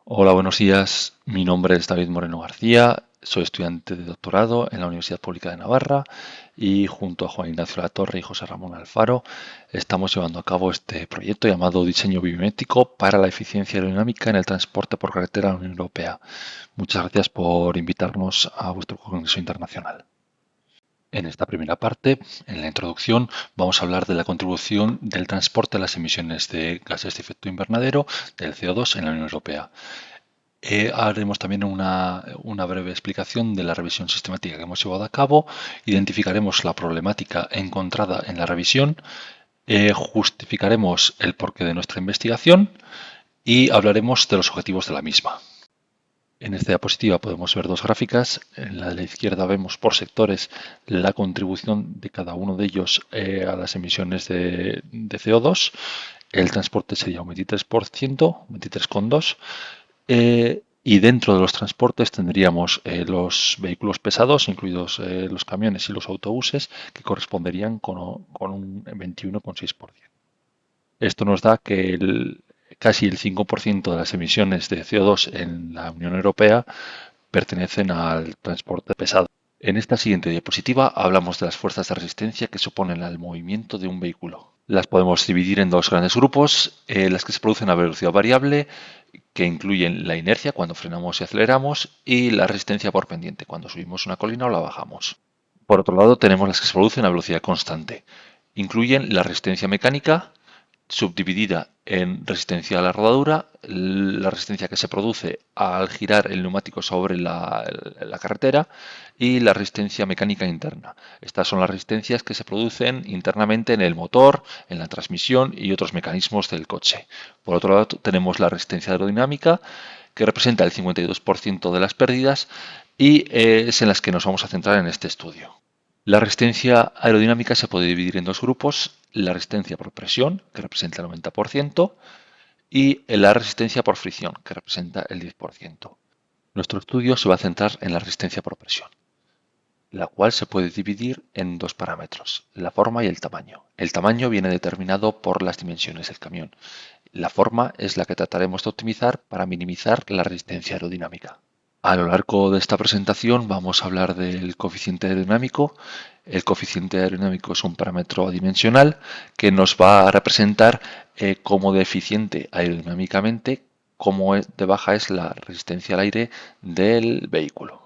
Hola, buenos días. Mi nombre es David Moreno García. Soy estudiante de doctorado en la Universidad Pública de Navarra y junto a Juan Ignacio Latorre y José Ramón Alfaro estamos llevando a cabo este proyecto llamado Diseño Biomimético para la eficiencia aerodinámica en el transporte por carretera de la Unión Europea. Muchas gracias por invitarnos a vuestro congreso internacional. En esta primera parte, en la introducción, vamos a hablar de la contribución del transporte a las emisiones de gases de efecto invernadero, del CO2, en la Unión Europea. Haremos también una breve explicación de la revisión sistemática que hemos llevado a cabo, identificaremos la problemática encontrada en la revisión, justificaremos el porqué de nuestra investigación y hablaremos de los objetivos de la misma. En esta diapositiva podemos ver dos gráficas. En la de la izquierda vemos por sectores la contribución de cada uno de ellos a las emisiones de CO2. El transporte sería un 23%, 23,2%. Y dentro de los transportes tendríamos los vehículos pesados, incluidos los camiones y los autobuses, que corresponderían con un 21,6%. Esto nos da que casi el 5% de las emisiones de CO2 en la Unión Europea pertenecen al transporte pesado. En esta siguiente diapositiva hablamos de las fuerzas de resistencia que suponen al movimiento de un vehículo. Las podemos dividir en dos grandes grupos, las que se producen a velocidad variable, que incluyen la inercia cuando frenamos y aceleramos, y la resistencia por pendiente, cuando subimos una colina o la bajamos. Por otro lado, tenemos las que se producen a velocidad constante. Incluyen la resistencia mecánica, subdividida en resistencia a la rodadura, la resistencia que se produce al girar el neumático sobre la carretera y la resistencia mecánica interna. Estas son las resistencias que se producen internamente en el motor, en la transmisión y otros mecanismos del coche. Por otro lado, tenemos la resistencia aerodinámica, que representa el 52% de las pérdidas y es en las que nos vamos a centrar en este estudio. La resistencia aerodinámica se puede dividir en dos grupos, la resistencia por presión, que representa el 90%, y la resistencia por fricción, que representa el 10%. Nuestro estudio se va a centrar en la resistencia por presión, la cual se puede dividir en dos parámetros, la forma y el tamaño. El tamaño viene determinado por las dimensiones del camión. La forma es la que trataremos de optimizar para minimizar la resistencia aerodinámica. A lo largo de esta presentación vamos a hablar del coeficiente aerodinámico. El coeficiente aerodinámico es un parámetro adimensional que nos va a representar cómo de eficiente aerodinámicamente, cómo de baja es la resistencia al aire del vehículo.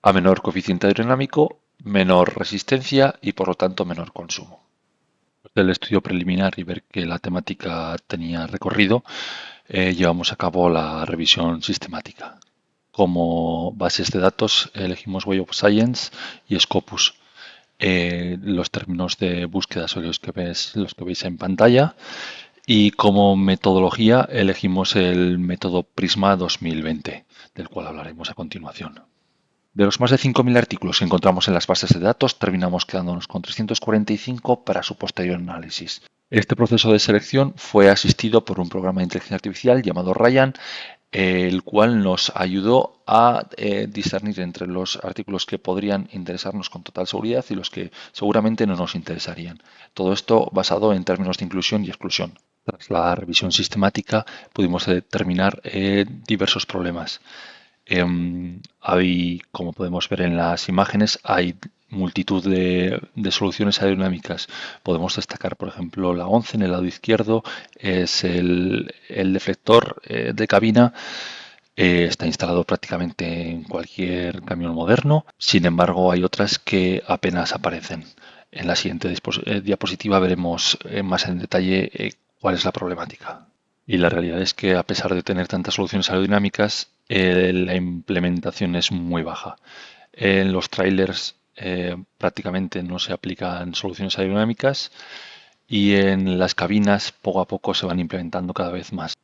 A menor coeficiente aerodinámico, menor resistencia y por lo tanto menor consumo. Del estudio preliminar y ver que la temática tenía recorrido, llevamos a cabo la revisión sistemática. Como bases de datos elegimos Web of Science y Scopus. Los términos de búsqueda son los que veis en pantalla. Y como metodología elegimos el método Prisma 2020, del cual hablaremos a continuación. De los más de 5.000 artículos que encontramos en las bases de datos, terminamos quedándonos con 345 para su posterior análisis. Este proceso de selección fue asistido por un programa de inteligencia artificial llamado Ryan, el cual nos ayudó a discernir entre los artículos que podrían interesarnos con total seguridad y los que seguramente no nos interesarían. Todo esto basado en términos de inclusión y exclusión. Tras la revisión sistemática pudimos determinar diversos problemas. Como podemos ver en las imágenes, hay multitud de soluciones aerodinámicas. Podemos destacar, por ejemplo, la 11 en el lado izquierdo, es el deflector de cabina. Está instalado prácticamente en cualquier camión moderno. Sin embargo, hay otras que apenas aparecen. En la siguiente diapositiva veremos más en detalle cuál es la problemática. Y la realidad es que a pesar de tener tantas soluciones aerodinámicas, la implementación es muy baja. En los trailers prácticamente no se aplican soluciones aerodinámicas y en las cabinas poco a poco se van implementando cada vez más.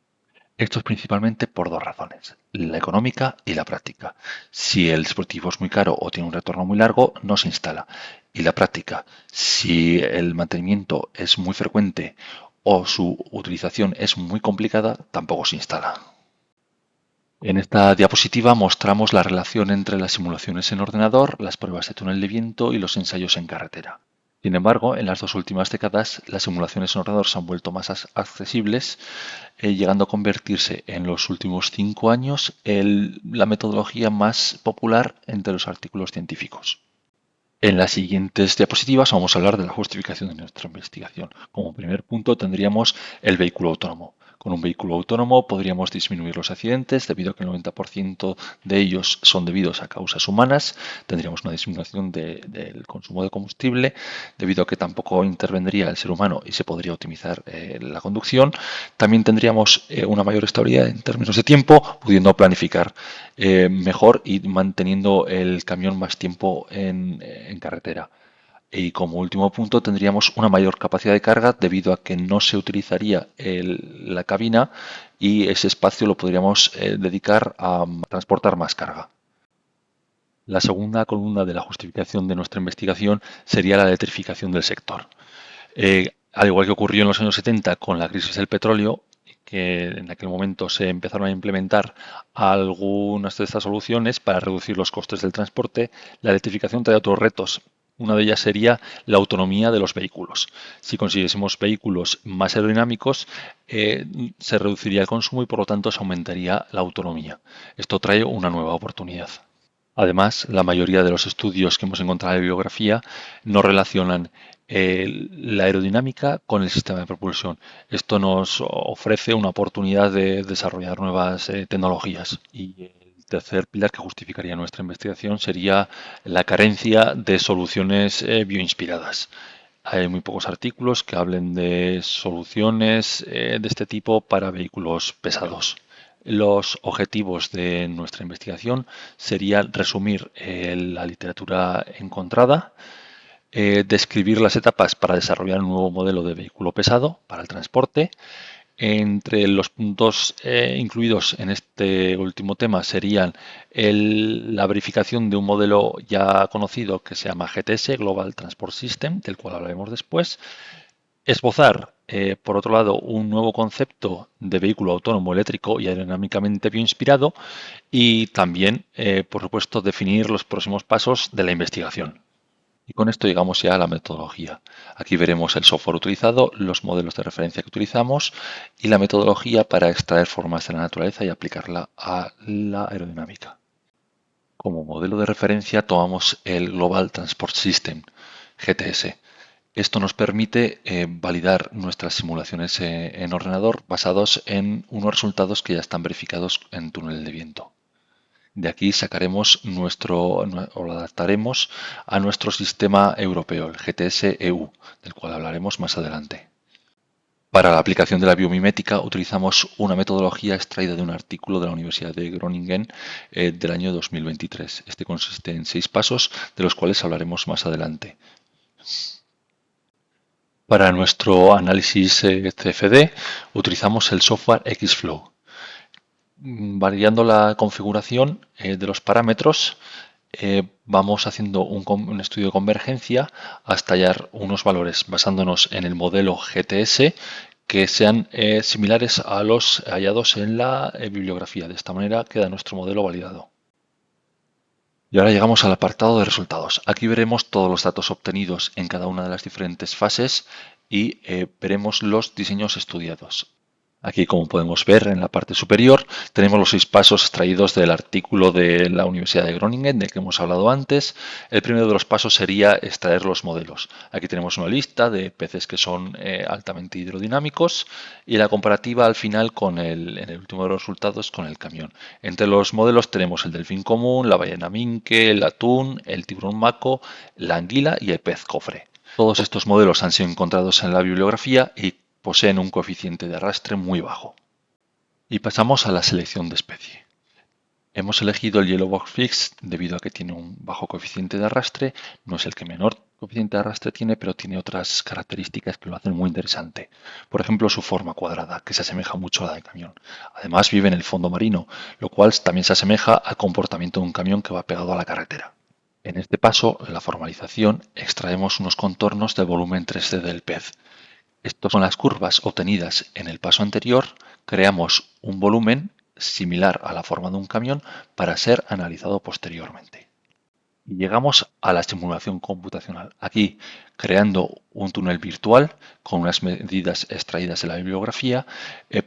Esto es principalmente por dos razones, la económica y la práctica. Si el dispositivo es muy caro o tiene un retorno muy largo, no se instala. Y la práctica, si el mantenimiento es muy frecuente o su utilización es muy complicada, tampoco se instala. En esta diapositiva mostramos la relación entre las simulaciones en ordenador, las pruebas de túnel de viento y los ensayos en carretera. Sin embargo, en las dos últimas décadas, las simulaciones en ordenador se han vuelto más accesibles, llegando a convertirse en los últimos 5 años la metodología más popular entre los artículos científicos. En las siguientes diapositivas vamos a hablar de la justificación de nuestra investigación. Como primer punto tendríamos el vehículo autónomo. Con un vehículo autónomo podríamos disminuir los accidentes debido a que el 90% de ellos son debidos a causas humanas. Tendríamos una disminución del consumo de combustible debido a que tampoco intervendría el ser humano y se podría optimizar la conducción. También tendríamos una mayor estabilidad en términos de tiempo, pudiendo planificar mejor y manteniendo el camión más tiempo en carretera. Y como último punto tendríamos una mayor capacidad de carga debido a que no se utilizaría la cabina y ese espacio lo podríamos dedicar a transportar más carga. La segunda columna de la justificación de nuestra investigación sería la electrificación del sector. Al igual que ocurrió en los años 70 con la crisis del petróleo, que en aquel momento se empezaron a implementar algunas de estas soluciones para reducir los costes del transporte, la electrificación trae otros retos. Una de ellas sería la autonomía de los vehículos. Si consiguiésemos vehículos más aerodinámicos, se reduciría el consumo y por lo tanto se aumentaría la autonomía. Esto trae una nueva oportunidad. Además, la mayoría de los estudios que hemos encontrado en la bibliografía no relacionan la aerodinámica con el sistema de propulsión. Esto nos ofrece una oportunidad de desarrollar nuevas tecnologías. Y el tercer pilar que justificaría nuestra investigación sería la carencia de soluciones bioinspiradas. Hay muy pocos artículos que hablen de soluciones de este tipo para vehículos pesados. Los objetivos de nuestra investigación serían resumir la literatura encontrada, describir las etapas para desarrollar un nuevo modelo de vehículo pesado para el transporte. Entre los puntos incluidos en este último tema serían la verificación de un modelo ya conocido que se llama GTS, Global Transport System, del cual hablaremos después. Esbozar, por otro lado, un nuevo concepto de vehículo autónomo eléctrico y aerodinámicamente bioinspirado y también, por supuesto, definir los próximos pasos de la investigación. Y con esto llegamos ya a la metodología. Aquí veremos el software utilizado, los modelos de referencia que utilizamos y la metodología para extraer formas de la naturaleza y aplicarla a la aerodinámica. Como modelo de referencia tomamos el Global Transport System, GTS. Esto nos permite validar nuestras simulaciones en ordenador basados en unos resultados que ya están verificados en túnel de viento. De aquí sacaremos o lo adaptaremos a nuestro sistema europeo, el GTS-EU, del cual hablaremos más adelante. Para la aplicación de la biomimética utilizamos una metodología extraída de un artículo de la Universidad de Groningen del año 2023. Este consiste en 6 pasos, de los cuales hablaremos más adelante. Para nuestro análisis CFD utilizamos el software Xflow. Variando la configuración de los parámetros, vamos haciendo un estudio de convergencia hasta hallar unos valores basándonos en el modelo GTS que sean similares a los hallados en la bibliografía. De esta manera queda nuestro modelo validado. Y ahora llegamos al apartado de resultados. Aquí veremos todos los datos obtenidos en cada una de las diferentes fases y veremos los diseños estudiados. Aquí, como podemos ver en la parte superior, tenemos los 6 pasos extraídos del artículo de la Universidad de Groningen, del que hemos hablado antes. El primero de los pasos sería extraer los modelos. Aquí tenemos una lista de peces que son altamente hidrodinámicos y la comparativa al final en el último de los resultados con el camión. Entre los modelos tenemos el delfín común, la ballena minke, el atún, el tiburón maco, la anguila y el pez cofre. Todos estos modelos han sido encontrados en la bibliografía y poseen un coeficiente de arrastre muy bajo. Y pasamos a la selección de especie. Hemos elegido el Yellow Box Fix debido a que tiene un bajo coeficiente de arrastre. No es el que menor coeficiente de arrastre tiene, pero tiene otras características que lo hacen muy interesante. Por ejemplo, su forma cuadrada, que se asemeja mucho a la del camión. Además, vive en el fondo marino, lo cual también se asemeja al comportamiento de un camión que va pegado a la carretera. En este paso, la formalización, extraemos unos contornos del volumen 3D del pez. Estas son las curvas obtenidas en el paso anterior. Creamos un volumen similar a la forma de un camión para ser analizado posteriormente. Y llegamos a la simulación computacional. Aquí, creando un túnel virtual con unas medidas extraídas de la bibliografía,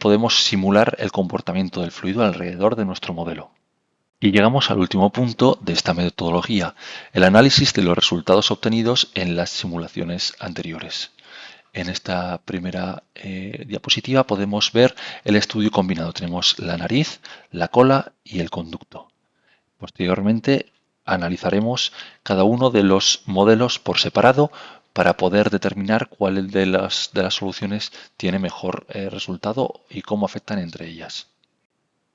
podemos simular el comportamiento del fluido alrededor de nuestro modelo. Y llegamos al último punto de esta metodología, el análisis de los resultados obtenidos en las simulaciones anteriores. En esta primera diapositiva podemos ver el estudio combinado. Tenemos la nariz, la cola y el conducto. Posteriormente analizaremos cada uno de los modelos por separado para poder determinar cuál de las soluciones tiene mejor resultado y cómo afectan entre ellas.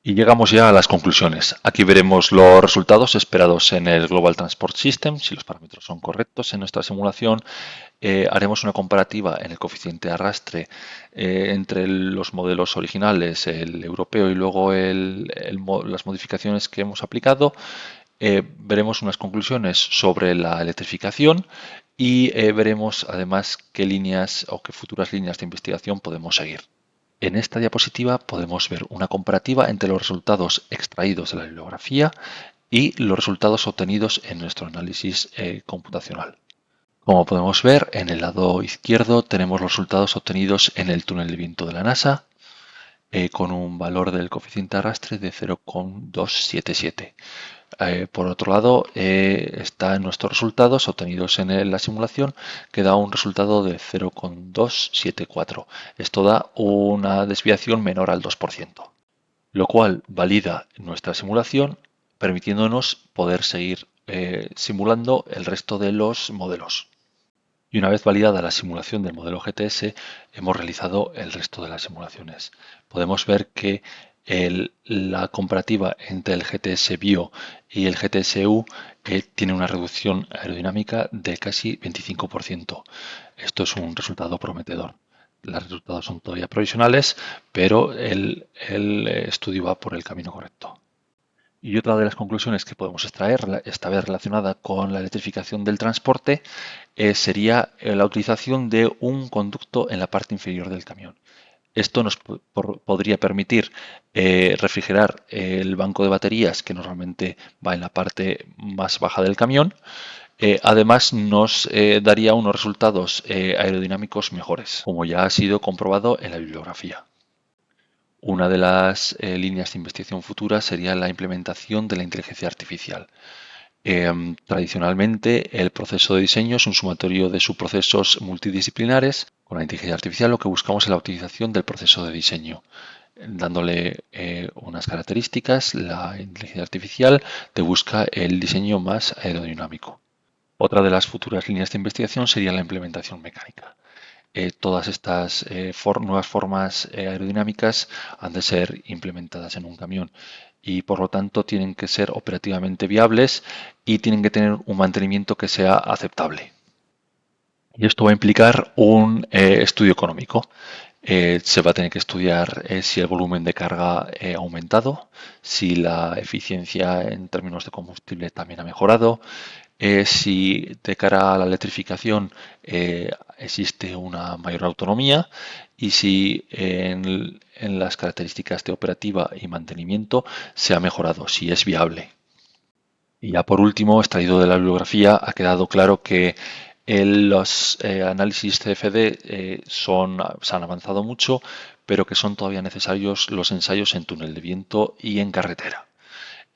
Y llegamos ya a las conclusiones. Aquí veremos los resultados esperados en el Global Transport System, si los parámetros son correctos en nuestra simulación. Haremos una comparativa en el coeficiente de arrastre entre los modelos originales, el europeo y luego las modificaciones que hemos aplicado. Veremos unas conclusiones sobre la electrificación y veremos además qué líneas o qué futuras líneas de investigación podemos seguir. En esta diapositiva podemos ver una comparativa entre los resultados extraídos de la bibliografía y los resultados obtenidos en nuestro análisis computacional. Como podemos ver, en el lado izquierdo tenemos los resultados obtenidos en el túnel de viento de la NASA, con un valor del coeficiente de arrastre de 0,277. Por otro lado, están nuestros resultados obtenidos en la simulación, que da un resultado de 0,274. Esto da una desviación menor al 2%, lo cual valida nuestra simulación, permitiéndonos poder seguir simulando el resto de los modelos. Y una vez validada la simulación del modelo GTS, hemos realizado el resto de las simulaciones. Podemos ver que la comparativa entre el GTS Bio y el GTS-U tiene una reducción aerodinámica de casi 25%. Esto es un resultado prometedor. Los resultados son todavía provisionales, pero el estudio va por el camino correcto. Y otra de las conclusiones que podemos extraer, esta vez relacionada con la electrificación del transporte, sería la utilización de un conducto en la parte inferior del camión. Esto nos podría permitir refrigerar el banco de baterías que normalmente va en la parte más baja del camión. Además, nos daría unos resultados aerodinámicos mejores, como ya ha sido comprobado en la bibliografía. Una de las líneas de investigación futuras sería la implementación de la inteligencia artificial. Tradicionalmente, el proceso de diseño es un sumatorio de subprocesos multidisciplinares. Con la inteligencia artificial lo que buscamos es la optimización del proceso de diseño, dándole unas características. La inteligencia artificial te busca el diseño más aerodinámico. Otra de las futuras líneas de investigación sería la implementación mecánica. Todas estas nuevas formas aerodinámicas han de ser implementadas en un camión y por lo tanto tienen que ser operativamente viables y tienen que tener un mantenimiento que sea aceptable. Y esto va a implicar un estudio económico. Se va a tener que estudiar si el volumen de carga ha aumentado, si la eficiencia en términos de combustible también ha mejorado, si de cara a la electrificación existe una mayor autonomía y si en las características de operativa y mantenimiento se ha mejorado, si es viable. Y ya por último, extraído de la bibliografía, ha quedado claro que los análisis CFD se han avanzado mucho, pero que son todavía necesarios los ensayos en túnel de viento y en carretera.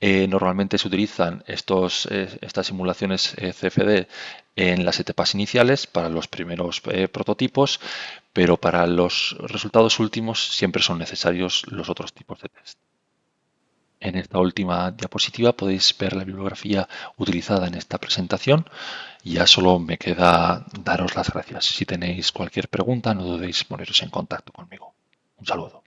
Normalmente se utilizan estas simulaciones CFD en las etapas iniciales para los primeros prototipos, pero para los resultados últimos siempre son necesarios los otros tipos de test. En esta última diapositiva podéis ver la bibliografía utilizada en esta presentación. Ya solo me queda daros las gracias. Si tenéis cualquier pregunta, no dudéis en poneros en contacto conmigo. Un saludo.